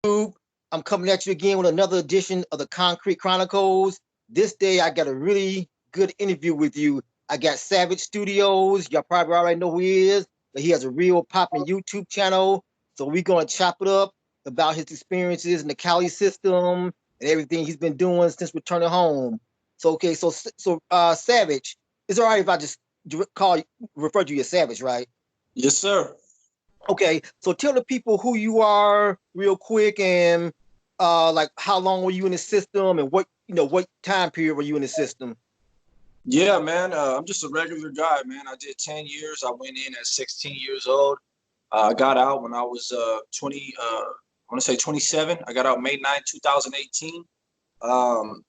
I'm coming at you again with another edition of the Concrete Chronicles. This day, I got a really good interview with you. I got Savage Studios. Y'all probably already know who he is, but he has a real popping YouTube channel. So we're gonna chop it up about his experiences in the Cali system and everything he's been doing since returning home. So okay, Savage, it's all right if I just refer to you as Savage, right? Yes, sir. Okay, so tell the people who you are real quick and like how long were you in the system and what time period were you in the system? Yeah, man. I'm just a regular guy, man. I did 10 years. I went in at 16 years old. I got out when I was 20, I want to say 27. I got out May 9th, 2018.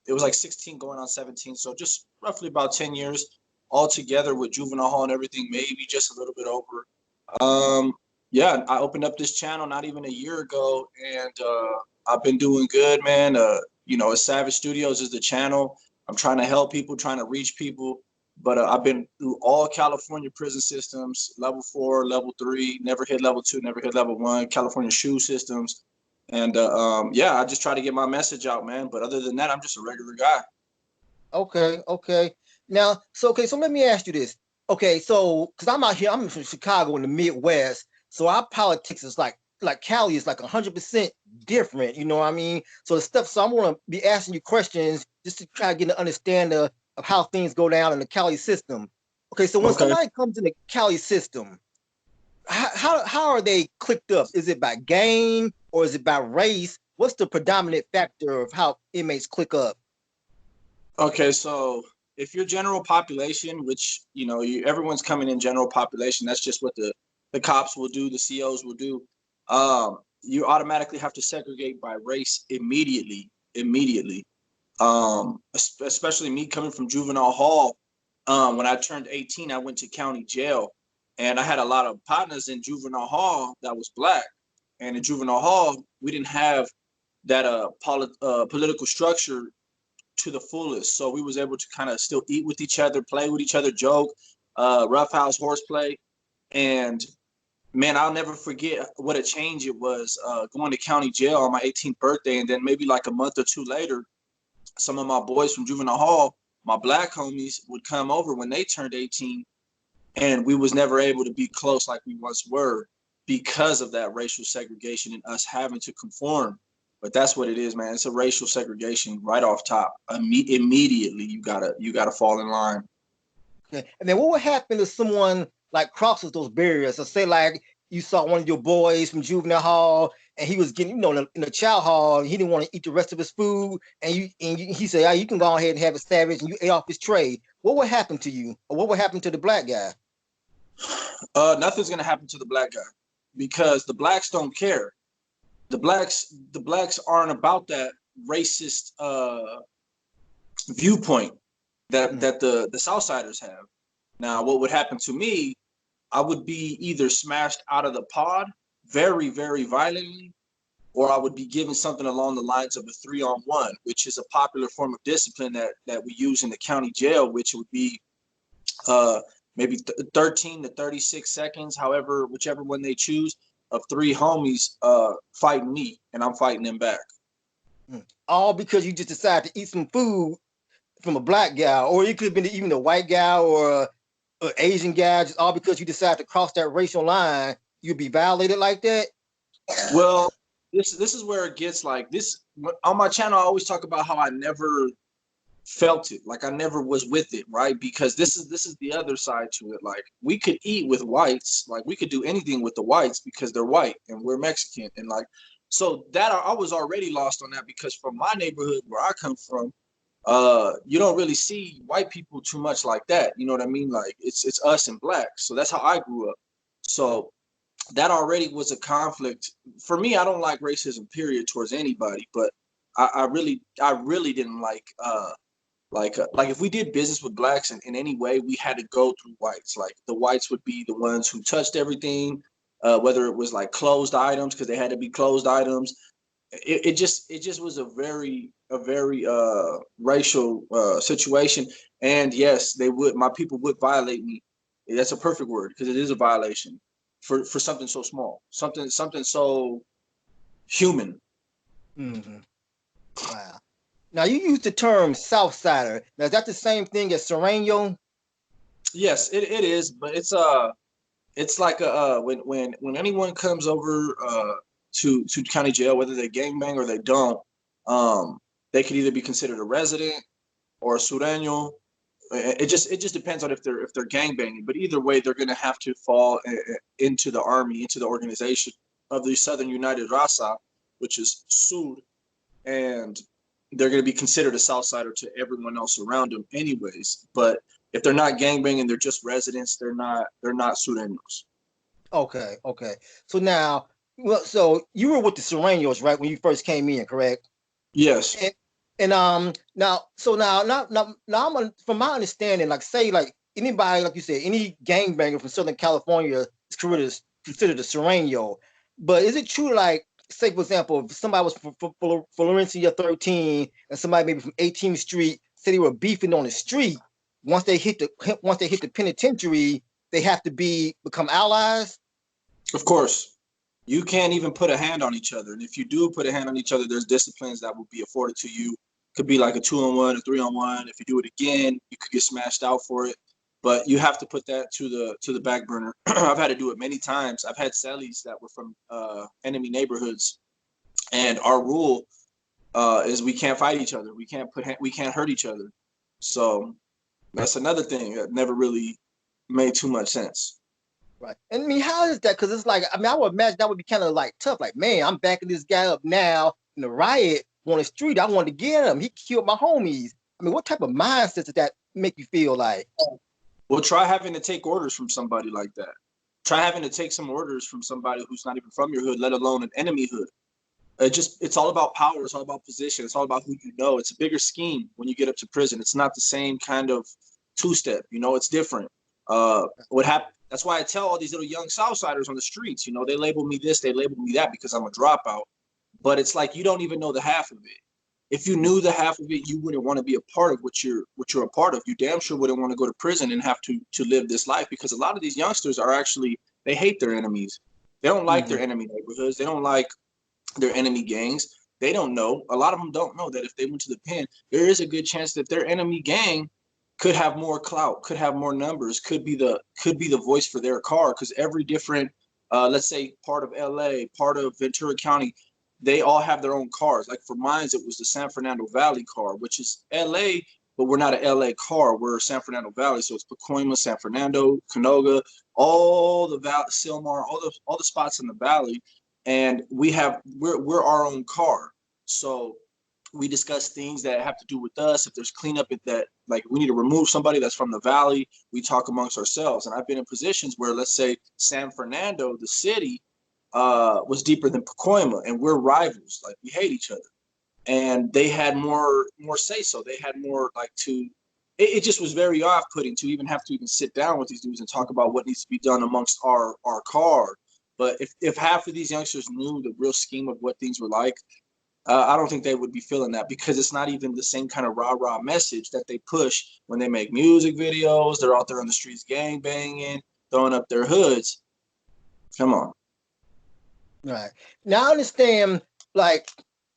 It was like 16 going on 17. So just roughly about 10 years altogether with juvenile hall and everything, maybe just a little bit over. Um, yeah, I opened up this channel not even a year ago, and I've been doing good, man. Savage Studios is the channel. I'm trying to help people, trying to reach people. But I've been through all California prison systems, level 4, level 3, never hit level 2, never hit level 1, California SHU systems. And yeah, I just try to get my message out, man. But other than that, I'm just a regular guy. Okay. Now, so let me ask you this. Okay, so because I'm out here, I'm from Chicago in the Midwest, so our politics is like Cali is like 100% different. You know what I mean? So I'm gonna be asking you questions just to try to get an understanding of how things go down in the Cali system. Okay, so when Okay. somebody comes in the Cali system, how are they clicked up? Is it by gang or is it by race? What's the predominant factor of how inmates click up? Okay, so if you're general population, which everyone's coming in general population, that's just what the cops will do, the COs will do. You automatically have to segregate by race immediately. Immediately. Especially me coming from juvenile hall. When I turned 18, I went to county jail, and I had a lot of partners in juvenile hall that was black. And in juvenile hall, we didn't have that political structure to the fullest. So we was able to kind of still eat with each other, play with each other, joke, roughhouse horseplay. And man, I'll never forget what a change it was going to county jail on my 18th birthday. And then maybe like a month or two later, some of my boys from juvenile hall, my black homies, would come over when they turned 18. And we was never able to be close like we once were because of that racial segregation and us having to conform. But that's what it is, man. It's a racial segregation right off top. Immediately, you gotta fall in line. Okay. And then what would happen if someone like crosses those barriers? So say like you saw one of your boys from juvenile hall and he was getting, in the chow hall, and he didn't want to eat the rest of his food, and he said, "Oh, you can go ahead and have a Savage," and you ate off his tray. What would happen to you, or what would happen to the black guy? Nothing's gonna happen to the black guy because the blacks don't care. The blacks aren't about that racist viewpoint that Mm. the Southsiders have. Now, what would happen to me? I would be either smashed out of the pod very, very violently, or I would be given something along the lines of a 3-on-1, which is a popular form of discipline that we use in the county jail, which would be uh, maybe 13 to 36 seconds, however, whichever one they choose, of three homies fighting me, and I'm fighting them back. Mm. All because you just decided to eat some food from a black guy, or it could have been even a white guy or a Asian guy, just all because you decided to cross that racial line, you'd be violated like that. Well, this is where it gets like this. On my channel, I always talk about how I never felt it, like I never was with it, right? Because this is the other side to it. Like we could eat with whites, like we could do anything with the whites because they're white and we're Mexican, and like so that I was already lost on that because from my neighborhood where I come from, you don't really see white people too much like that. You know what I mean? Like it's us and blacks. So that's how I grew up. So that already was a conflict for me. I don't like racism, period, towards anybody, but I really didn't like if we did business with blacks in any way, we had to go through whites. Like the whites would be the ones who touched everything, whether it was like closed items because they had to be closed items. It just was a very racial situation. And yes, they would my people would violate me. That's a perfect word because it is a violation for something so small, something so human. Hmm. Wow. Now you use the term Southsider. Now is that the same thing as Sereno? Yes, it is, but it's like when anyone comes over to county jail, whether they gangbang or they don't, um, they could either be considered a resident or a sureño. It just depends on if they're gangbanging. But either way, they're going to have to fall into the army, into the organization of the Southern United Raza, which is Sud, and they're going to be considered a Southsider to everyone else around them, anyways. But if they're not gangbanging, they're just residents. They're not sureños. Okay, okay. So now, well, so you were with the Serenos, right, when you first came in, correct? Yes, And now, so now from my understanding, like say like anybody, like you said, any gangbanger from Southern California is considered a Sereno. But is it true, like say for example, if somebody was from Florencia 13 and somebody maybe from 18th Street said they were beefing on the street, once they hit the penitentiary, they have to become allies? of course. You can't even put a hand on each other, and if you do put a hand on each other, there's disciplines that will be afforded to you. Could be like a 2-on-1, a 3-on-1. If you do it again, you could get smashed out for it. But you have to put that to the back burner. I've had to do it many times. I've had cellies that were from enemy neighborhoods, and our rule is we can't fight each other. We can't hurt each other. So that's another thing that never really made too much sense. Right. And I mean, how is that? Because it's like, I mean, I would imagine that would be kind of like tough. Like, man, I'm backing this guy up now in the riot on the street. I want to get him. He killed my homies. I mean, what type of mindset does that make you feel like? Well, try having to take orders from somebody like that. Try having to take some orders from somebody who's not even from your hood, let alone an enemy hood. It's all about power. It's all about position. It's all about who you know. It's a bigger scheme when you get up to prison. It's not the same kind of two-step. It's different. What happened? That's why I tell all these little young Southsiders on the streets. They label me this, they label me that because I'm a dropout. But it's like you don't even know the half of it. If you knew the half of it, you wouldn't want to be a part of what you're a part of. You damn sure wouldn't want to go to prison and have to live this life, because a lot of these youngsters are actually, they hate their enemies. They don't like Mm-hmm. their enemy neighborhoods. They don't like their enemy gangs. They don't know. A lot of them don't know that if they went to the pen, there is a good chance that their enemy gang could have more clout, could have more numbers, could be the voice for their car. Because every different, let's say, part of LA, part of Ventura County, they all have their own cars. Like for mine, it was the San Fernando Valley car, which is LA, but we're not an LA car. We're San Fernando Valley, so it's Pacoima, San Fernando, Canoga, all the valley, Silmar, all the spots in the valley, and we're our own car. So we discuss things that have to do with us. If there's cleanup that, like, we need to remove somebody that's from the valley, we talk amongst ourselves. And I've been in positions where, let's say, San Fernando, the city, was deeper than Pacoima, and we're rivals. Like, we hate each other, and they had more say so. They had more, like, to. It just was very off putting to even have to even sit down with these dudes and talk about what needs to be done amongst our car. But if half of these youngsters knew the real scheme of what things were like, I don't think they would be feeling that, because it's not even the same kind of rah-rah message that they push when they make music videos. They're out there on the streets gang banging, throwing up their hoods. Come on. Right. Now I understand, like,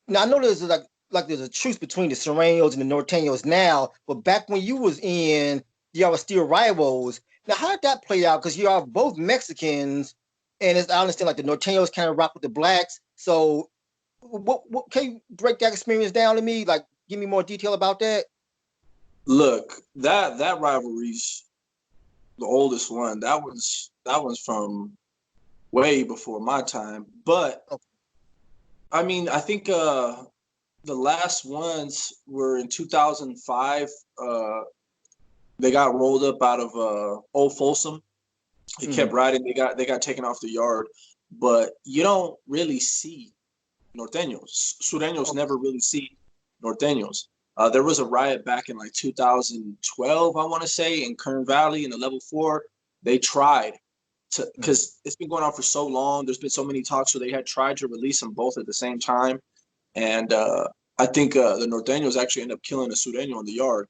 now I know there's like there's a truce between the Serenos and the Norteños now, but back when you was in, y'all were still rivals. Now, how did that play out? Because you are both Mexicans, and I understand like the Norteños kind of rock with the blacks. So, what can you break that experience down to me? Like, give me more detail about that. Look, that rivalry's the oldest one. That one's from way before my time. But Oh, I mean, I think the last ones were in 2005. They got rolled up out of Old Folsom. They kept mm, riding. They got taken off the yard, but you don't really see norteños. Sureños okay. never really see norteños. There was a riot back in like 2012, I want to say, in Kern Valley in the level 4. They tried to, Mm, because it's been going on for so long. There's been so many talks, so they had tried to release them both at the same time. And I think the norteños actually ended up killing a sureño in the yard.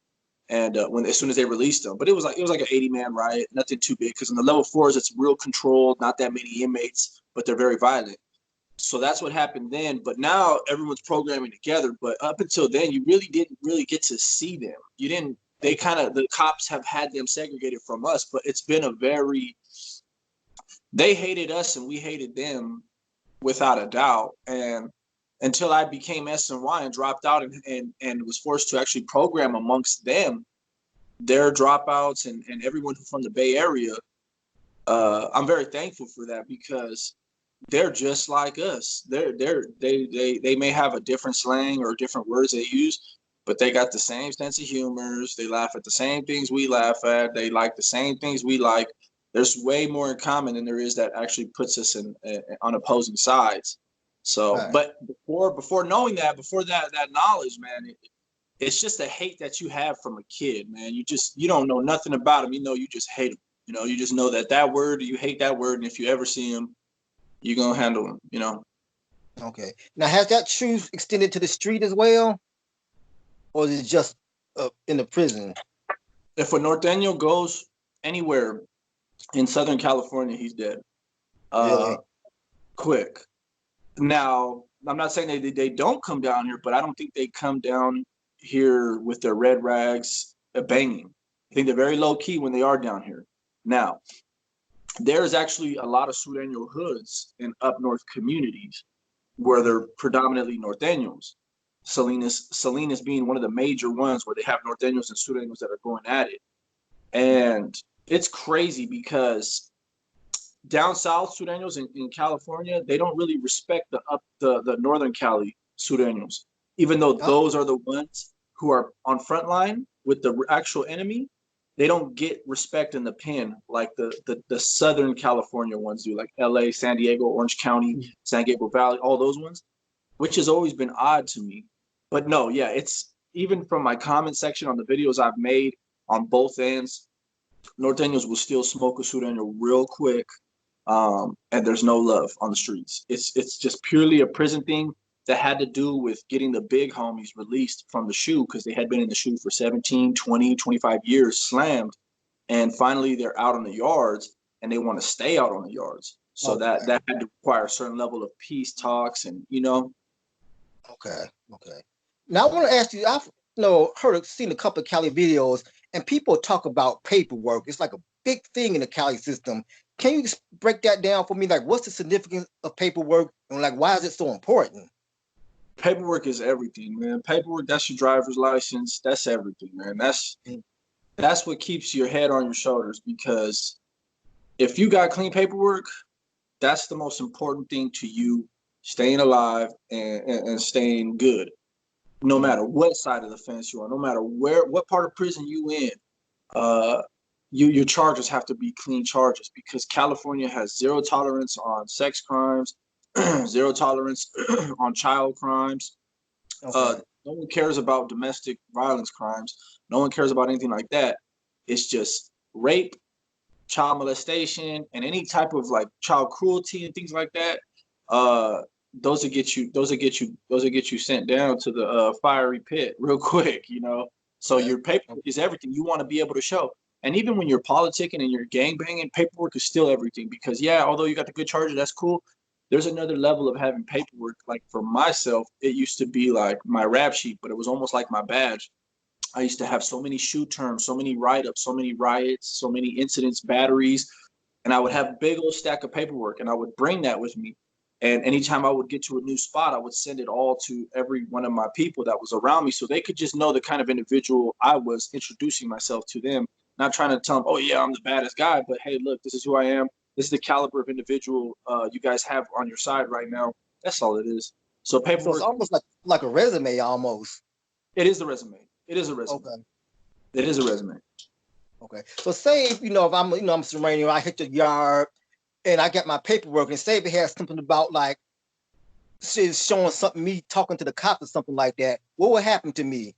And as soon as they released them, but it was like an 80-man riot, nothing too big. Because in the level 4s, it's real controlled, not that many inmates, but they're very violent. So that's what happened then. But now everyone's programming together. But up until then, you really didn't really get to see them. You didn't. They kind of, the cops have had them segregated from us. But it's been a very, they hated us and we hated them without a doubt. And until I became SNY and dropped out and was forced to actually program amongst them, their dropouts and everyone from the Bay Area, I'm very thankful for that because they're just like us. They may have a different slang or different words they use, but they got the same sense of humors. They laugh at the same things we laugh at. They like the same things we like. There's way more in common than there is that actually puts us in on opposing sides. So, Right. but before knowing that, before that knowledge, man, it's just a hate that you have from a kid, man. You don't know nothing about him. You know, you just hate him. You know, you just know that word, you hate that word, and if you ever see him, you're gonna handle him. You know. Okay. Now, has that truth extended to the street as well, or is it just in the prison? If a Norteño goes anywhere in Southern California, he's dead. Really? Quick. Now, I'm not saying they don't come down here, but I don't think they come down here with their red rags banging. I think they're very low key when they are down here. Now, there's actually a lot of Sureño hoods in up north communities where they're predominantly Norteños. Salinas being one of the major ones where they have Norteños and Sureños that are going at it. And it's crazy because down south Sureños in California, they don't really respect the Northern Cali Sureños, even though those are the ones who are on front line with the actual enemy. They don't get respect in the pen like the Southern California ones do, like LA, San Diego, Orange County, San Gabriel Valley, all those ones, which has always been odd to me. But no, yeah, it's even from my comment section on the videos I've made on both ends, Norteños will still smoke a Sureño real quick. And there's no love on the streets. It's just purely a prison thing that had to do with getting the big homies released from the shoe because they had been in the shoe for 17, 20, 25 years, slammed. And finally, they're out on the yards and they want to stay out on the yards. So that had to require a certain level of peace talks and, you know. Okay. Now, I want to ask you, I've seen a couple of Cali videos and people talk about paperwork. It's like a big thing in the Cali system. Can you break that down for me? Like, what's the significance of paperwork and like, why is it so important? Paperwork is everything, man. Paperwork, that's your driver's license. That's everything, man. That's what keeps your head on your shoulders because if you got clean paperwork, that's the most important thing to you staying alive and staying good. No matter what side of the fence you're on, no matter what part of prison you in, your charges have to be clean charges because California has zero tolerance on sex crimes, zero tolerance on child crimes. No one cares about domestic violence crimes. No one cares about anything like that. It's just rape, child molestation, and any type of like child cruelty and things like that. Those will get you sent down to the fiery pit real quick, you know. So your paperwork is everything. You want to be able to show. And even when you're politicking and you're gangbanging, paperwork is still everything because although you got the good charges, that's cool. There's another level of having paperwork. Like for myself, it used to be like my rap sheet, but it was almost like my badge. I used to have so many shoe terms, so many write-ups, so many riots, so many incidents, batteries, and I would have a big old stack of paperwork and I would bring that with me. And anytime I would get to a new spot, I would send it all to every one of my people that was around me so they could just know the kind of individual I was, introducing myself to them. Not trying to tell them, oh, yeah, I'm the baddest guy, but hey, look, this is who I am. This is the caliber of individual you guys have on your side right now. That's all it is. So paperwork. So it's almost like a resume almost. It is the resume. It is a resume. Okay. It is a resume. Okay. So say if I'm I'm Serrano, I hit the yard and I get my paperwork and say if it has something about like showing something, me talking to the cops or something like that, what would happen to me?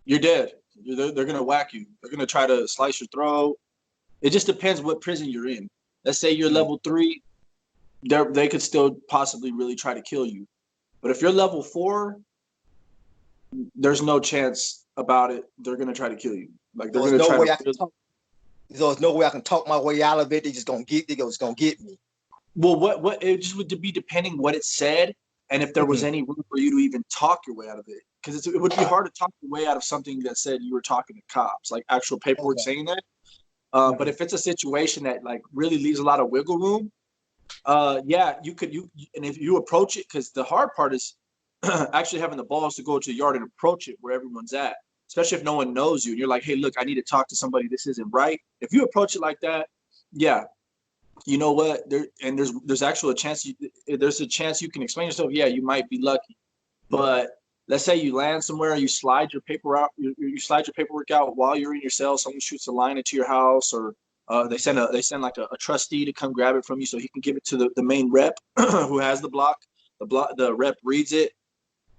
You're dead. They're going to whack you. They're going to try to slice your throat. It just depends what prison you're in. Let's say you're level 3, they could still possibly really try to kill you. But if you're level 4, there's no chance about it. They're going to try to kill you. Like they're going to try to. So there's no way I can talk my way out of it. They're just going to get me. Well, what it just would be depending what it said, and if there was any room for you to even talk your way out of it, because it would be hard to talk your way out of something that said you were talking to cops, like actual paperwork saying that. But if it's a situation that like really leaves a lot of wiggle room, yeah, and if you approach it, because the hard part is actually having the balls to go to the yard and approach it where everyone's at, especially if no one knows you and you're like, hey, look, I need to talk to somebody. This isn't right. If you approach it like that, yeah, you know what? There's actually a chance there's a chance you can explain yourself. Yeah, you might be lucky, but let's say you land somewhere and you slide your paper out, you slide your paperwork out while you're in your cell. Someone shoots a line into your house, or they send like a trustee to come grab it from you so he can give it to the main rep who has the block. The rep reads it.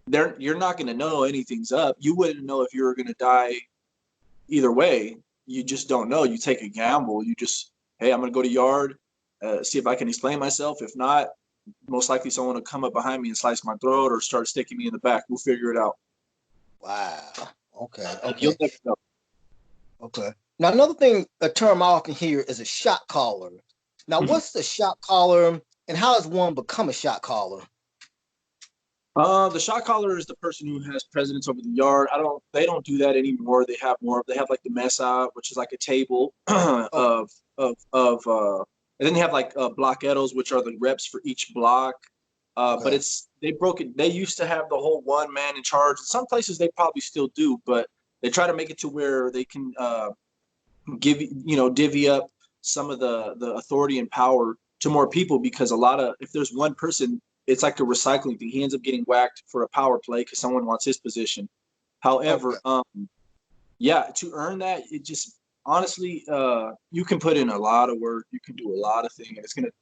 You're not going to know anything's up. You wouldn't know if you were going to die either way. You just don't know. You take a gamble. You just, hey, I'm going to go to yard, see if I can explain myself. If not, most likely someone will come up behind me and slice my throat or start sticking me in the back. We'll figure it out. Wow. Okay. You'll never know. Okay. Now, another thing, a term I often hear is a shot caller. Now, what's the shot caller, and how does one become a shot caller? The shot caller is the person who has precedence over the yard. They don't do that anymore. They have like the mesa, which is like a table and then they have like bloqueros, which are the reps for each block. But they used to have the whole one man in charge. In some places they probably still do, but they try to make it to where they can divvy up some of the authority and power to more people, because if there's one person, it's like a recycling thing. He ends up getting whacked for a power play because someone wants his position. However, yeah, to earn that, it just honestly, you can put in a lot of work. You can do a lot of things.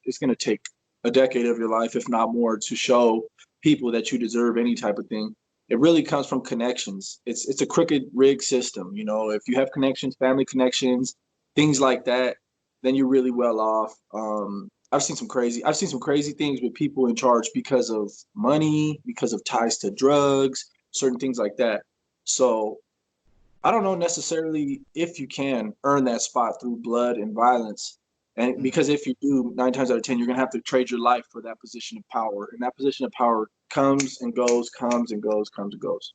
It's gonna take a decade of your life, if not more, to show people that you deserve any type of thing. It really comes from connections. It's a crooked rig system. You know, if you have connections, family connections, things like that, then you're really well off. I've seen some crazy things with people in charge because of money, because of ties to drugs, certain things like that. So I don't know necessarily if you can earn that spot through blood and violence. And because if you do, 9 times out of 10, you're gonna have to trade your life for that position of power. And that position of power comes and goes, comes and goes, comes and goes.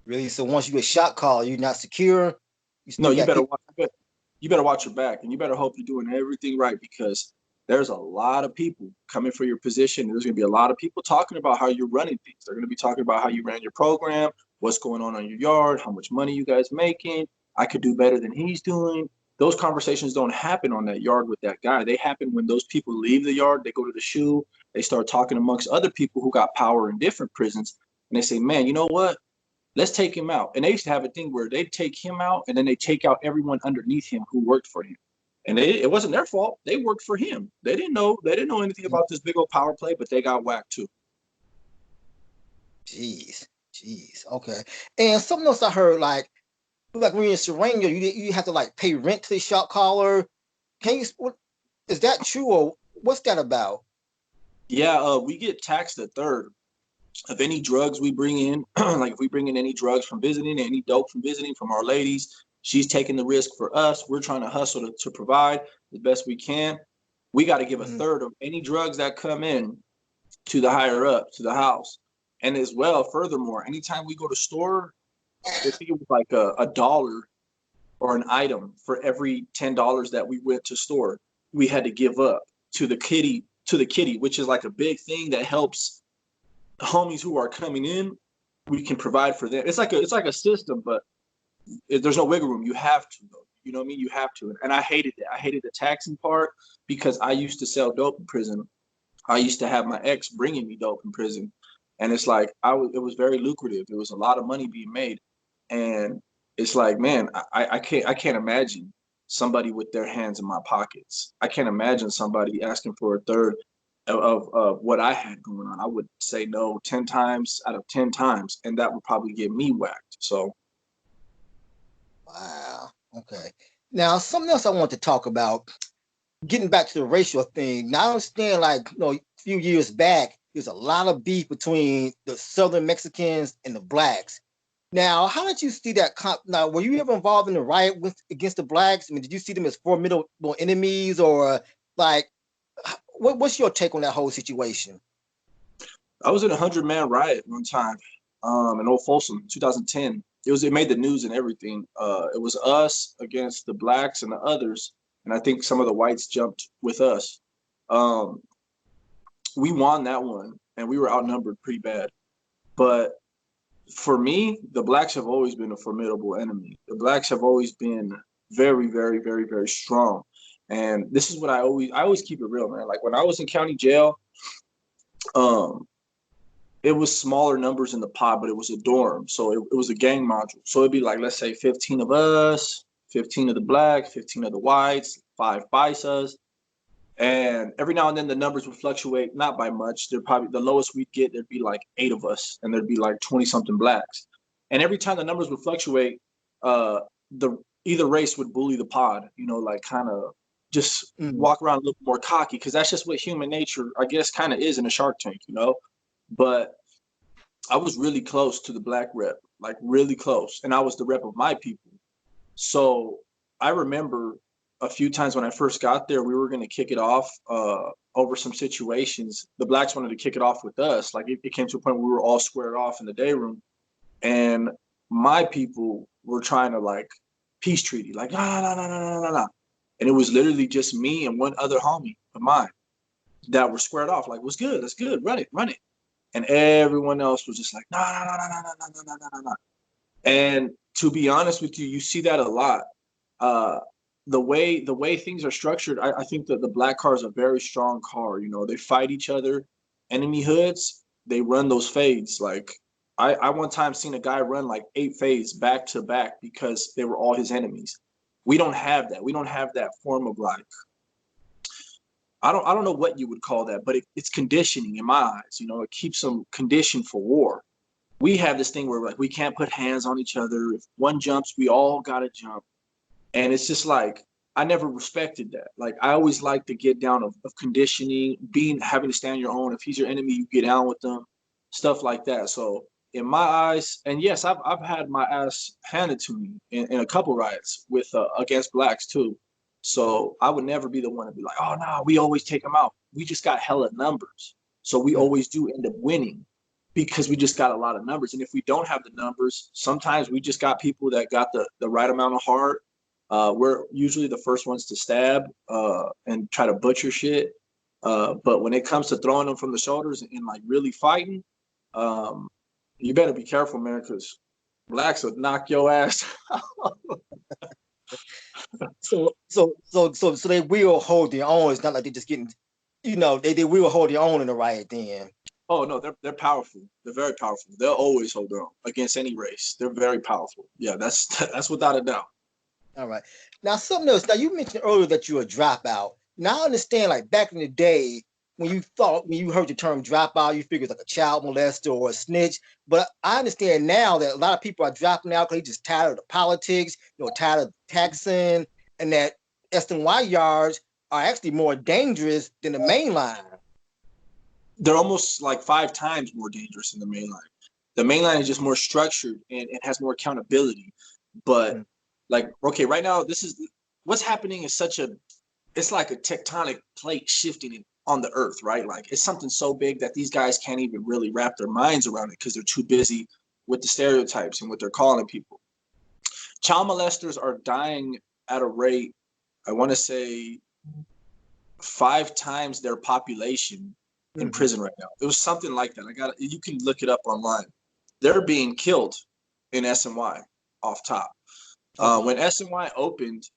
Really? So once you get shot caller, you're not secure. No, you better watch your back, and you better hope you're doing everything right, because there's a lot of people coming for your position. There's going to be a lot of people talking about how you're running things. They're going to be talking about how you ran your program, what's going on your yard, how much money you guys making. I could do better than he's doing. Those conversations don't happen on that yard with that guy. They happen when those people leave the yard, they go to the shoe, they start talking amongst other people who got power in different prisons, and they say, man, you know what? Let's take him out. And they used to have a thing where they take him out and then they take out everyone underneath him who worked for him. And it wasn't their fault. They worked for him. They didn't know anything about this big old power play, but they got whacked too. Jeez. Okay. And something else I heard, like when you're in Sereno, you have to like pay rent to the shot caller. Is that true, or what's that about? Yeah, we get taxed a third of any drugs we bring in. Like if we bring in any drugs from visiting, any dope from visiting from our ladies, she's taking the risk for us. We're trying to hustle to provide the best we can. We got to give a third of any drugs that come in to the higher up, to the house. And as well, furthermore, anytime we go to store, I think it was like a dollar or an item for every $10 that we went to store, we had to give up to the kitty, which is like a big thing that helps homies who are coming in. We can provide for them. It's like a system, but there's no wiggle room. You have to, though. You know what I mean? You have to. And I hated that. I hated the taxing part because I used to sell dope in prison. I used to have my ex bringing me dope in prison, and it's like it was very lucrative. There was a lot of money being made, and it's like, man, I can't imagine somebody with their hands in my pockets. I can't imagine somebody asking for a third of what I had going on. I would say no 10 times out of 10 times, and that would probably get me whacked. So, Wow. Okay. Now, something else I want to talk about, getting back to the racial thing. Now, I understand, like, a few years back, there's a lot of beef between the Southern Mexicans and the blacks. Now, how did you see that? Now, were you ever involved in the riot against the blacks? I mean, did you see them as formidable enemies, or like, what's your take on that whole situation? I was in a 100-man riot one time, in Old Folsom, 2010. It made the news and everything. It was us against the blacks and the others, and I think some of the whites jumped with us. Um, we won that one, and we were outnumbered pretty bad. But for me, the blacks have always been a formidable enemy. The blacks have always been very, very, very, very strong. And this is what I always keep it real, man. Like when I was in county jail, um, it was smaller numbers in the pod, but it was a dorm. So it was a gang module. So it'd be like, let's say 15 of us, 15 of the black, 15 of the whites, 5 bisas. And every now and then the numbers would fluctuate, not by much. They're probably the lowest we'd get, there'd be like 8 of us, and there'd be like 20 something blacks. And every time the numbers would fluctuate, the either race would bully the pod, like kind of just walk around a little more cocky, because that's just what human nature, I guess, kind of is in a Shark Tank. But I was really close to the black rep, like really close, and I was the rep of my people. So I remember a few times when I first got there, we were going to kick it off over some situations. The blacks wanted to kick it off with us. Like it came to a point where we were all squared off in the day room, and my people were trying to like peace treaty, like no. And it was literally just me and one other homie of mine that were squared off. Like, what's good? That's good. Run it. And everyone else was just like, no. And to be honest with you, you see that a lot. The way things are structured, I think that the black car is a very strong car. They fight each other. Enemy hoods, they run those fades. Like I one time seen a guy run like 8 fades back to back because they were all his enemies. We don't have that. We don't have that form of like, I don't know what you would call that, but it's conditioning in my eyes. It keeps them conditioned for war. We have this thing where like we can't put hands on each other. If one jumps, we all gotta jump. And it's just like I never respected that. Like I always like to get down of conditioning, having to stand your own. If he's your enemy, you get down with them, stuff like that. So in my eyes, and yes, I've had my ass handed to me in a couple riots with against blacks too. So I would never be the one to be like, oh no, we always take them out. We just got hella numbers. So we always do end up winning because we just got a lot of numbers. And if we don't have the numbers, sometimes we just got people that got the right amount of heart. We're usually the first ones to stab and try to butcher shit. But when it comes to throwing them from the shoulders and like really fighting, you better be careful, man, because blacks will knock your ass. So they will hold their own. It's not like they're just getting, they will hold their own in the riot then. Oh no, they're powerful. They're very powerful. They'll always hold their own against any race. They're very powerful. Yeah, that's without a doubt. All right. Now something else. Now you mentioned earlier that you're a dropout. Now I understand, like back in the day, when you heard the term dropout, you figured like a child molester or a snitch. But I understand now that a lot of people are dropping out because they just tired of the politics, tired of taxing, and that S&Y yards are actually more dangerous than the main line. They're almost like 5 times more dangerous than the main line. The main line is just more structured and it has more accountability. But like, okay, right now, this is what's happening is it's like a tectonic plate shifting on the earth, right? Like it's something so big that these guys can't even really wrap their minds around it because they're too busy with the stereotypes and what they're calling people. Child molesters are dying at a rate, I want to say 5 times their population in prison right now. It was something like that. You can look it up online. They're being killed in S&Y off top. When S&Y opened,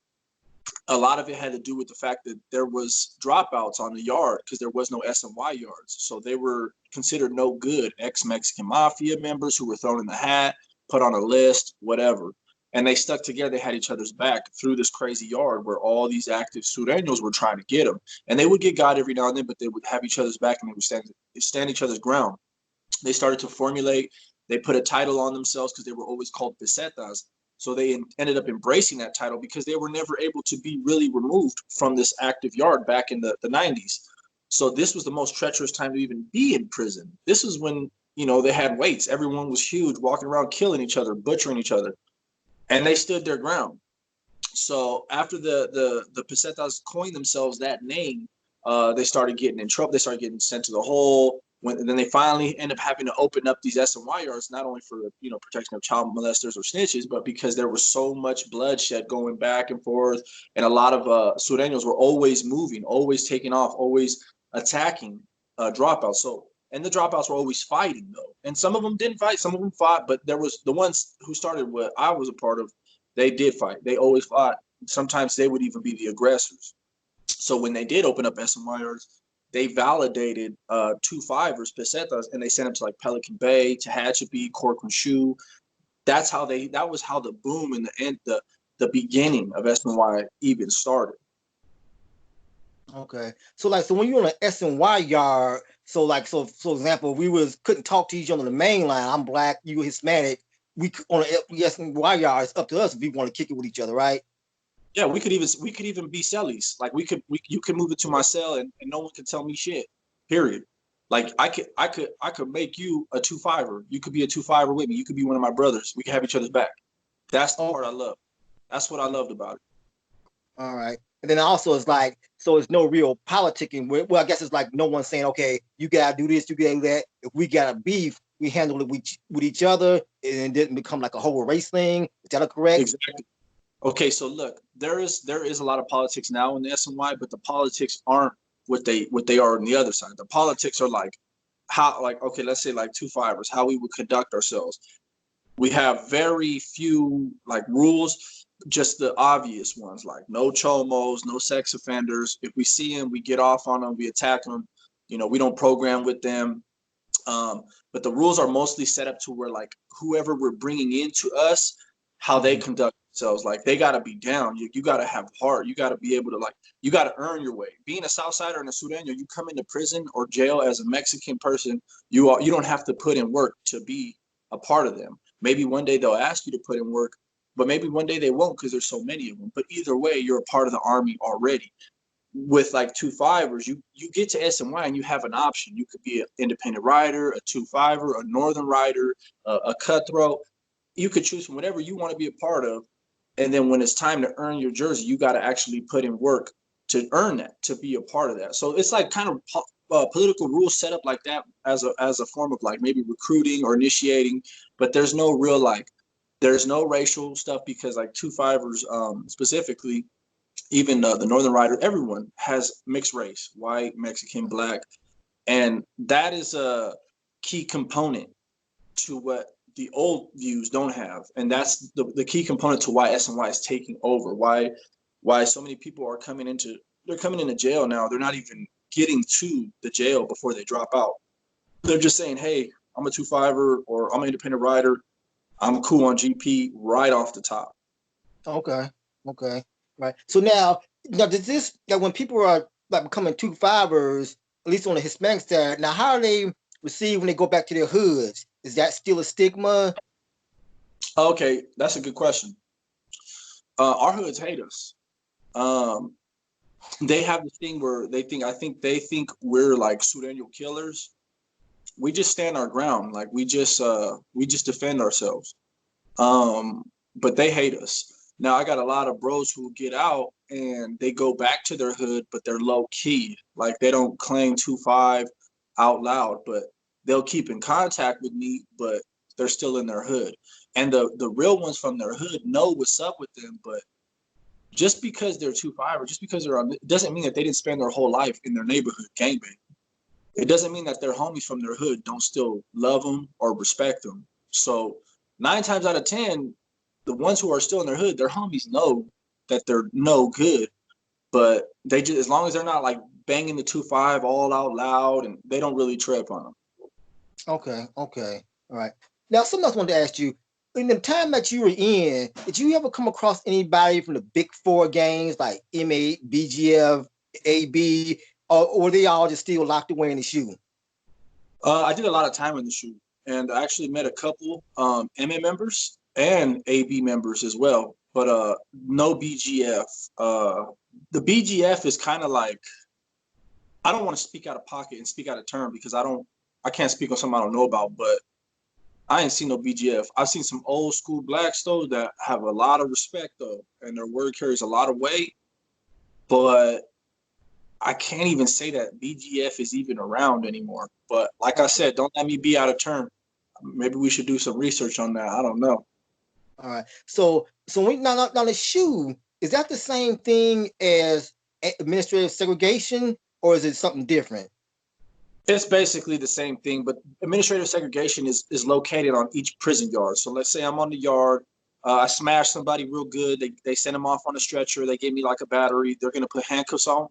a lot of it had to do with the fact that there was dropouts on the yard because there was no S&Y yards. So they were considered no good ex-Mexican mafia members who were thrown in the hat, put on a list, whatever. And they stuck together. They had each other's back through this crazy yard where all these active Sureños were trying to get them. And they would get got every now and then, but they would have each other's back and they would stand each other's ground. They started to formulate. They put a title on themselves because they were always called pesetas. So they ended up embracing that title because they were never able to be really removed from this active yard back in the 90s. So this was the most treacherous time to even be in prison. This is when, they had weights. Everyone was huge, walking around killing each other, butchering each other. And they stood their ground. So after the pesetas coined themselves that name, They started getting in trouble. They started getting sent to the hole. And then they finally end up having to open up these SNY yards, not only for protection of child molesters or snitches, but because there was so much bloodshed going back and forth, and a lot of Sureños were always moving, always taking off, always attacking dropouts. So, and the dropouts were always fighting though, and some of them didn't fight, some of them fought, but there was the ones who started what I was a part of. They did fight. They always fought. Sometimes they would even be the aggressors. So when they did open up SNY yards, they validated 2-5ers, pesetas, and they sent them to like Pelican Bay, Tehachapi, Corcoran Shoe. That was how the boom and the beginning of SNY even started. Okay. So when you're on an SNY yard, so example, we couldn't talk to each other on the main line. I'm black, you Hispanic. We on an SNY yard, it's up to us if we want to kick it with each other, right? Yeah, we could even be cellies. Like you could move it to my cell and no one could tell me shit. Period. Like I could make you a 2-5er. You could be a 2-5er with me. You could be one of my brothers. We could have each other's back. That's the part I love. That's what I loved about it. All right. And then also it's like, so it's no real politicking. Well, I guess it's like no one's saying, okay, you gotta do this, you gotta do that. If we got a beef, we handle it with each other, and it didn't become like a whole race thing. Is that correct? Exactly. Okay, so look, there is a lot of politics now in the SNY, but the politics aren't what they are on the other side. The politics are like okay, let's say like 2-5ers, how we would conduct ourselves. We have very few like rules, just the obvious ones, like no chomos, no sex offenders. If we see them, we get off on them, we attack them. We don't program with them. But the rules are mostly set up to where like whoever we're bringing into us, how they conduct themselves, like they got to be down. You got to have heart. You got to be able to you got to earn your way. Being a Southsider and a Sureño, you come into prison or jail as a Mexican person, you don't have to put in work to be a part of them. Maybe one day they'll ask you to put in work, but maybe one day they won't because there's so many of them. But either way, you're a part of the army already. With like 2-5ers, you get to SNY and you have an option. You could be an independent rider, a 2-5er, a northern rider, a cutthroat. You could choose from whatever you want to be a part of. And then when it's time to earn your jersey, you got to actually put in work to earn that, to be a part of that. So it's like kind of political rules set up like that as a form of like maybe recruiting or initiating, but there's no real there's no racial stuff because like 2-5ers specifically, even the northern rider, everyone has mixed race, white, Mexican, black, and that is a key component to what the old views don't have, and that's the key component to why SNY is taking over. Why so many people are coming into jail now. They're not even getting to the jail before they drop out. They're just saying, "Hey, I'm a 2-5er or I'm an independent rider. I'm cool on GP right off the top." Okay. Right. So now does this when people are like becoming 2-5ers, at least on the Hispanic side, now how are they received when they go back to their hoods? Is that still a stigma? Okay, that's a good question. Our hoods hate us. They have this thing where they think we're like Sureño killers. We just stand our ground, like we just defend ourselves. But they hate us. Now I got a lot of bros who get out and they go back to their hood, but they're low key. Like they don't claim 2-5 out loud, but they'll keep in contact with me, but they're still in their hood. And the real ones from their hood know what's up with them, but just because they're 2-5 or just because they're on, it doesn't mean that they didn't spend their whole life in their neighborhood gangbang. It doesn't mean that their homies from their hood don't still love them or respect them. So 9 times out of 10, the ones who are still in their hood, their homies know that they're no good, but they just, as long as they're not like banging the 2-5 all out loud, and they don't really trip on them. Okay. All right. Now, something else I wanted to ask you. In the time that you were in, did you ever come across anybody from the big 4 gangs like M8, BGF, AB, or were they all just still locked away in the shoe? I did a lot of time in the shoe, and I actually met a couple MA members and AB members as well, but no BGF. The BGF is kind of like, I don't want to speak out of pocket and speak out of turn because I can't speak on something I don't know about, but I ain't seen no BGF. I've seen some old school blacks though that have a lot of respect though, and their word carries a lot of weight. But I can't even say that BGF is even around anymore. But like I said, don't let me be out of turn. Maybe we should do some research on that. I don't know. All right. So when now the shoe, is that the same thing as administrative segregation, or is it something different? It's basically the same thing, but administrative segregation is located on each prison yard. So let's say I'm on the yard, I smash somebody real good. They send them off on a stretcher. They give me like a battery. They're gonna put handcuffs on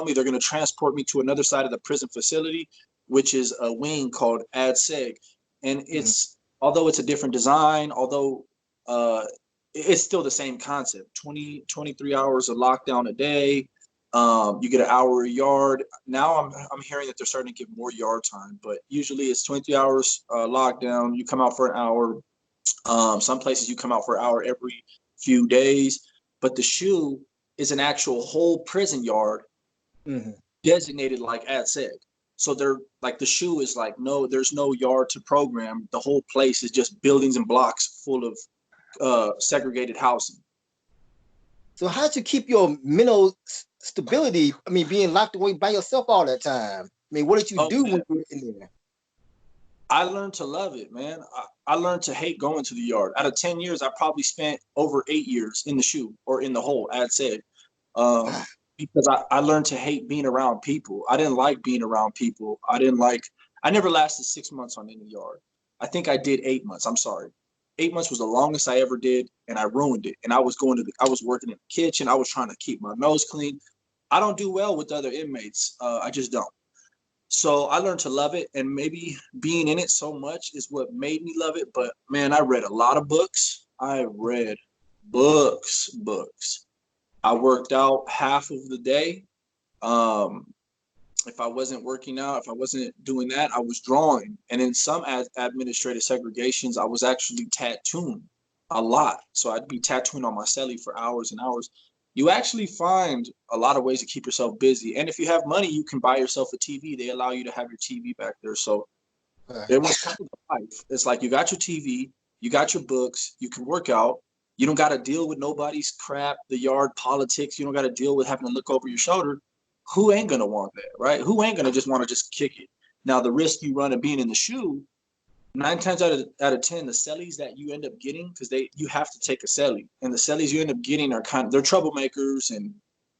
me. They're gonna transport me to another side of the prison facility, which is a wing called ad seg. And Mhm. it's although it's a different design, although uh, it's still the same concept. 23 hours of lockdown a day. You get an hour a yard. Now I'm hearing that they're starting to give more yard time, but usually it's 23 hours lockdown. You come out for an hour. Some places you come out for an hour every few days, but the shoe is an actual whole prison yard Mhm. designated like ad seg. So they're like the shoe is like no, there's no yard to program. The whole place is just buildings and blocks full of segregated housing. So how did you keep your mental stability? I mean, being locked away by yourself all that time. I mean, what did you Oh do when man, you were in there? I learned to love it, man. I learned to hate going to the yard. Out of 10 years, I probably spent over 8 years in the shoe or in the hole, I'd say. Wow. Because I learned to hate being around people. I didn't like being around people. I never lasted 6 months on any yard. I think I did 8 months. I'm sorry. 8 months was the longest I ever did, and I ruined it. And I was working in the kitchen. I was trying to keep my nose clean. I don't do well with other inmates. I just don't. So I learned to love it, and maybe being in it so much is what made me love it. But man, I read a lot of books. I read books. I worked out half of the day. Um, if I wasn't working out, if I wasn't doing that, I was drawing. And in some administrative segregations, I was actually tattooing a lot. So I'd be tattooing on my celly for hours and hours. You actually find a lot of ways to keep yourself busy. And if you have money, you can buy yourself a TV. They allow you to have your TV back there. So it was kind of the life. It's like you got your TV, you got your books, you can work out. You don't got to deal with nobody's crap, the yard politics. You don't got to deal with having to look over your shoulder. Who ain't gonna want that, right? Who ain't gonna just want to just kick it? Now the risk you run of being in the shoe, 9 times out of 10, the cellies that you end up getting, because you have to take a celly, and the cellies you end up getting are they're troublemakers, and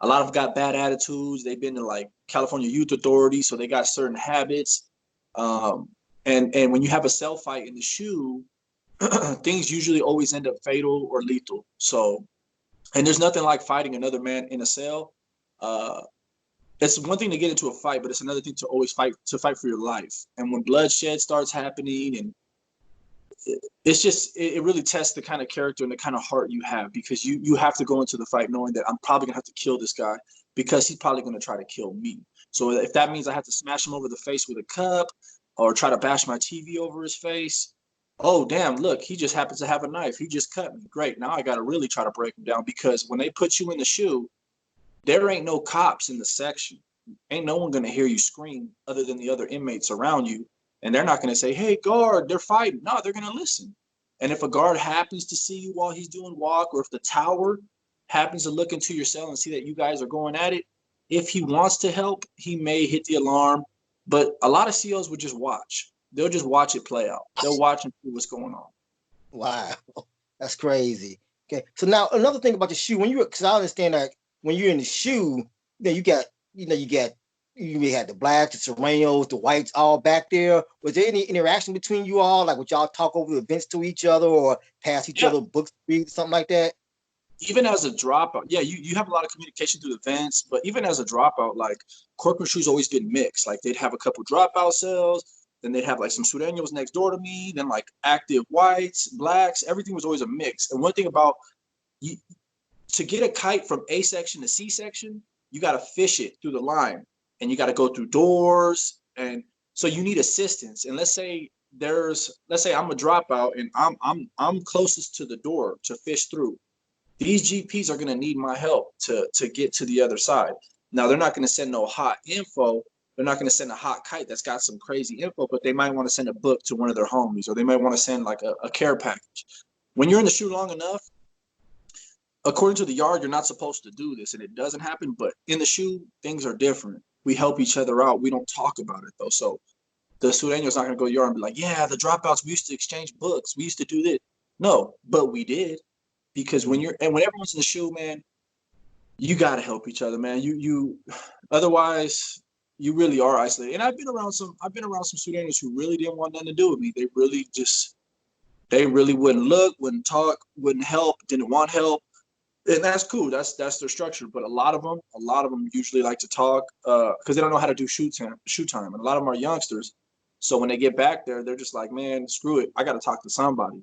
a lot of them got bad attitudes. They've been to like California Youth Authority, so they got certain habits. Um, and when you have a cell fight in the shoe, things usually always end up fatal or lethal. So, and there's nothing like fighting another man in a cell. Uh, it's one thing to get into a fight, but it's another thing to always fight for your life. And when bloodshed starts happening, and it's just it really tests the kind of character and the kind of heart you have, because you have to go into the fight knowing that I'm probably gonna have to kill this guy because he's probably gonna try to kill me. So if that means I have to smash him over the face with a cup or try to bash my TV over his face, oh damn, look, he just happens to have a knife. He just cut me. Great. Now I gotta really try to break him down, because when they put you in the shoe, there ain't no cops in the section. Ain't no one gonna hear you scream other than the other inmates around you. And they're not gonna say, hey, guard, they're fighting. No, they're gonna listen. And if a guard happens to see you while he's doing walk, or if the tower happens to look into your cell and see that you guys are going at it, if he wants to help, he may hit the alarm. But a lot of COs would just watch. They'll just watch it play out. They'll watch and see what's going on. Wow, that's crazy. Okay, so now another thing about the shoe, when you, because I understand that when you're in the shoe, you had the blacks, the Serranos, the whites all back there. Was there any interaction between you all? Like, would y'all talk over events to each other or pass each Yeah, other books to read, something like that? even as a dropout, yeah, you have a lot of communication through events, but even as a dropout, like corporate shoes always been mixed. Like they'd have a couple dropout cells, then they'd have like some Sureños next door to me, then like active whites, blacks, everything was always a mix. And one thing about you, to get a kite from A section to C section, you got to fish it through the line, and you got to go through doors. And so you need assistance. And let's say I'm a dropout and I'm closest to the door to fish through. These GPs are going to need my help to get to the other side. Now, they're not going to send no hot info. They're not going to send a hot kite that's got some crazy info, but they might want to send a book to one of their homies, or they might want to send like a care package. When you're in the shoe long enough, according to the yard, you're not supposed to do this, and it doesn't happen. But in the shoe, things are different. We help each other out. We don't talk about it though. So the Sureño's not gonna go to the yard and be like, yeah, the dropouts, we used to exchange books, we used to do this. No, but we did, because when everyone's in the shoe, man, you gotta help each other, man. You otherwise you really are isolated. And I've been around some Sureños who really didn't want nothing to do with me. They really wouldn't look, wouldn't talk, wouldn't help, didn't want help. And that's cool. That's their structure. But a lot of them usually like to talk because they don't know how to do shoot time. And a lot of them are youngsters. So when they get back there, they're just like, man, screw it. I got to talk to somebody.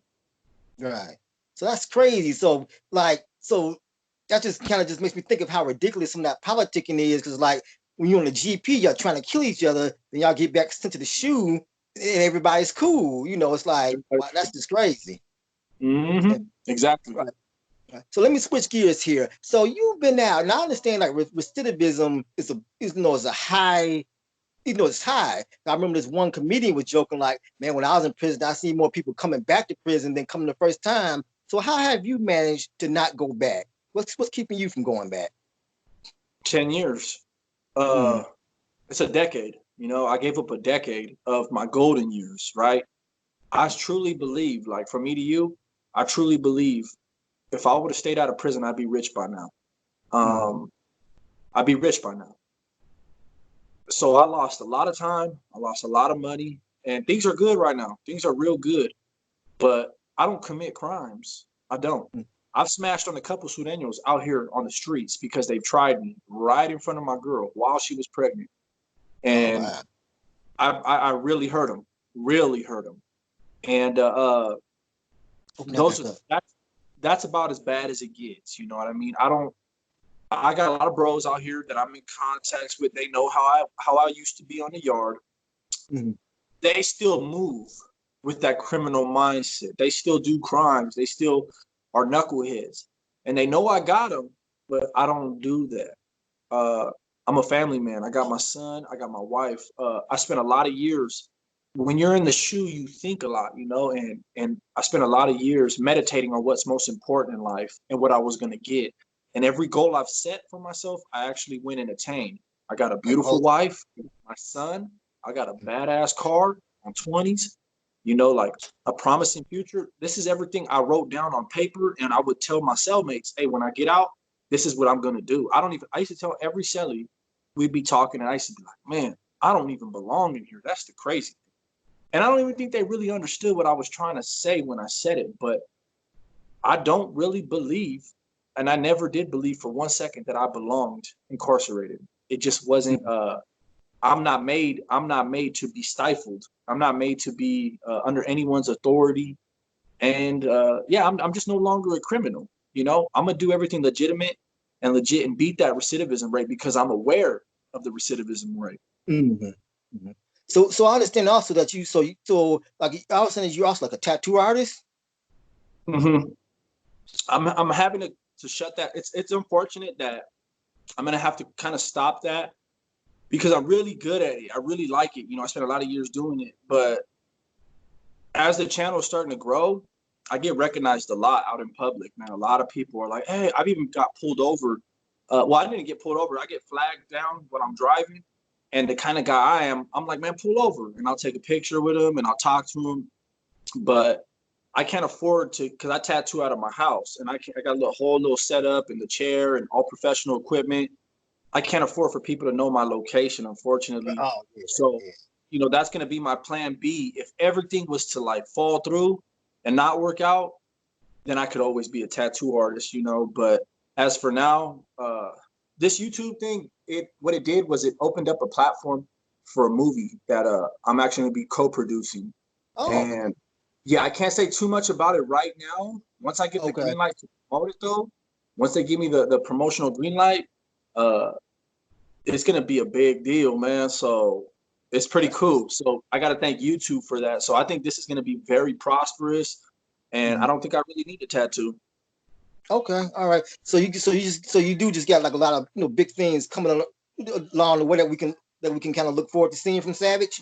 Right. So that's crazy. So that just kind of just makes me think of how ridiculous some of that politicking is. Because like when you're on the GP, y'all trying to kill each other, then y'all get back sent to the shoe, and everybody's cool. It's like, wow, that's just crazy. Mm-hmm. Exactly. Right. So let me switch gears here. So you've been out, and I understand like recidivism is a high, it's high. I remember this one comedian was joking like, man, when I was in prison, I see more people coming back to prison than coming the first time. So how have you managed to not go back? What's keeping you from going back? 10 years. It's a decade. I gave up a decade of my golden years, right? I truly believe, like from me to you, I truly believe if I would have stayed out of prison, I'd be rich by now. I'd be rich by now. So I lost a lot of time. I lost a lot of money, and things are good right now. Things are real good, but I don't commit crimes. I don't. I've smashed on a couple Sureños out here on the streets because they've tried me right in front of my girl while she was pregnant. And I really hurt them, And that's about as bad as it gets. You know what I mean? I got a lot of bros out here that I'm in contact with. They know how I used to be on the yard. Mm-hmm. They still move with that criminal mindset. They still do crimes. They still are knuckleheads. And they know I got them, but I don't do that. I'm a family man. I got my son. I got my wife. I spent a lot of years. When you're in the shoe, you think a lot, and I spent a lot of years meditating on what's most important in life and what I was going to get. And every goal I've set for myself, I actually went and attained. I got a beautiful wife, my son. I got a badass car on 20s, like a promising future. This is everything I wrote down on paper. And I would tell my cellmates, hey, when I get out, this is what I'm going to do. I used to tell every cellie, we'd be talking, and I used to be like, man, I don't even belong in here. That's the crazy thing. And I don't even think they really understood what I was trying to say when I said it. But I don't really believe, and I never did believe for 1 second that I belonged incarcerated. It just wasn't. I'm not made to be stifled. I'm not made to be under anyone's authority. And I'm just no longer a criminal. I'm gonna do everything legitimate and legit and beat that recidivism rate because I'm aware of the recidivism rate. Mm-hmm. Mm-hmm. So I understand also that like I was saying, you're also like a tattoo artist. Mm-hmm. I'm having to shut that. It's unfortunate that I'm gonna have to kind of stop that because I'm really good at it. I really like it. I spent a lot of years doing it, but as the channel is starting to grow, I get recognized a lot out in public, man. A lot of people are like, hey, I've even got pulled over. Well, I didn't get pulled over. I get flagged down when I'm driving. And the kind of guy I am, I'm like, man, pull over. And I'll take a picture with him and I'll talk to him. But I can't afford to, because I tattoo out of my house. And I got a whole little setup in the chair and all professional equipment. I can't afford for people to know my location, unfortunately. That's going to be my plan B. If everything was to like fall through and not work out, then I could always be a tattoo artist, But as for now, this YouTube thing, what it did was it opened up a platform for a movie that I'm actually going to be co-producing. And yeah, I can't say too much about it right now. Once I get the green light to promote it, though, once they give me the promotional green light, it's going to be a big deal, man. So it's pretty cool. So I got to thank YouTube for that. So I think this is going to be very prosperous, and I don't think I really need a tattoo. Okay, all right. So you do just got like a lot of big things coming along the way that we can kind of look forward to seeing from Savage.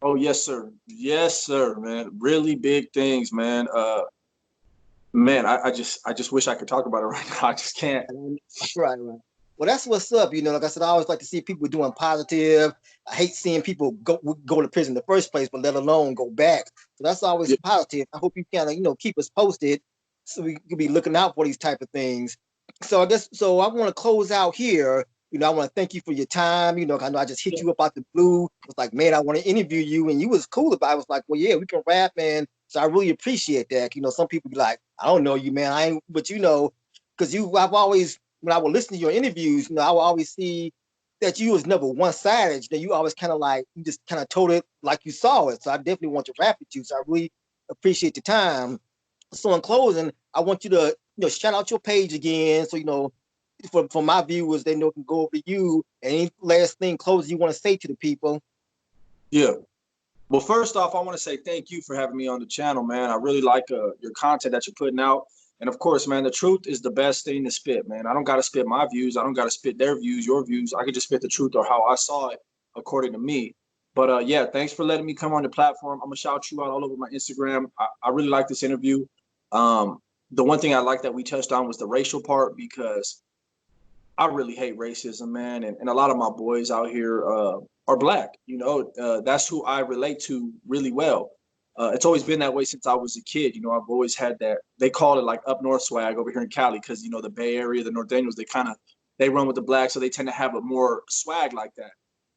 Oh yes, sir. Yes, sir, man. Really big things, man. Man, I just wish I could talk about it right now. I just can't. Right, right. Well, that's what's up. Like I said, I always like to see people doing positive. I hate seeing people go to prison in the first place, but let alone go back. So that's always Yeah, positive. I hope you kind of keep us posted so we can be looking out for these type of things. So I guess so. I want to close out here. I want to thank you for your time. I know I just hit yeah, you up out the blue. It was like, man, I want to interview you, and you was cool about it. I was like, well, yeah, we can rap, man. So I really appreciate that. Some people be like, I don't know you, man. I ain't, but because I've always when I would listen to your interviews, I would always see that you was never one-sided. That you always kind of like you just kind of told it like you saw it. So I definitely want to rap with you. So I really appreciate the time. So in closing, I want you to shout out your page again. So for my viewers, they know can go over to you. And any last thing closing you want to say to the people? yeah. Well, first off, I want to say thank you for having me on the channel, man. I really like your content that you're putting out. And of course, man, the truth is the best thing to spit, man. I don't got to spit my views. I don't got to spit their views, your views. I could just spit the truth or how I saw it according to me. But yeah, thanks for letting me come on the platform. I'm going to shout you out all over my Instagram. I really like this interview. Um, the one thing I like that we touched on was the racial part because I really hate racism, man. And a lot of my boys out here are black. That's who I relate to really well. It's always been that way since I was a kid. I've always had that. They call it like up north swag over here in Cali because the Bay Area, the Norteños, they run with the black, so they tend to have a more swag like that.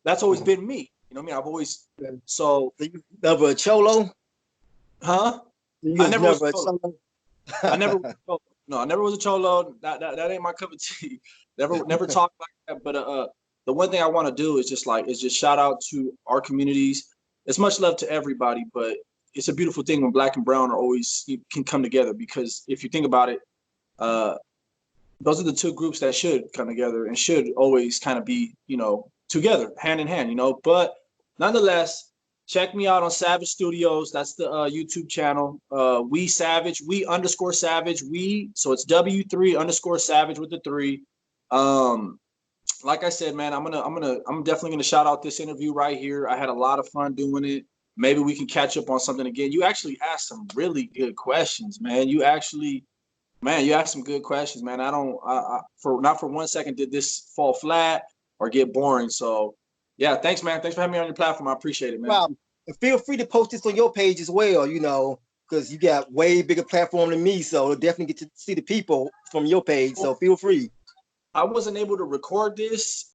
That's always been me. You know what I mean? I've always so So you never a cholo? huh? You I was never was never a a cholo. cholo? I never was a cholo. No, I never was a cholo. That ain't my cup of tea. Never talked like that. But the one thing I want to do is just shout out to our communities. It's much love to everybody, but it's a beautiful thing when black and brown are always can come together because if you think about it, uh, those are the two groups that should come together and should always kind of be together, hand in hand. But nonetheless, check me out on Savage Studios. That's the YouTube channel. We Savage, we underscore Savage, we. So it's W3 underscore Savage with the three. Um, like I said, man, I'm definitely gonna shout out this interview right here. I had a lot of fun doing it. Maybe we can catch up on something again. You actually asked some really good questions, man. You asked some good questions, man. I don't, for not for 1 second did this fall flat or get boring. So, yeah, thanks, man. Thanks for having me on your platform. I appreciate it, man. Problem. And feel free to post this on your page as well, because you got way bigger platform than me. So definitely get to see the people from your page. So feel free. I wasn't able to record this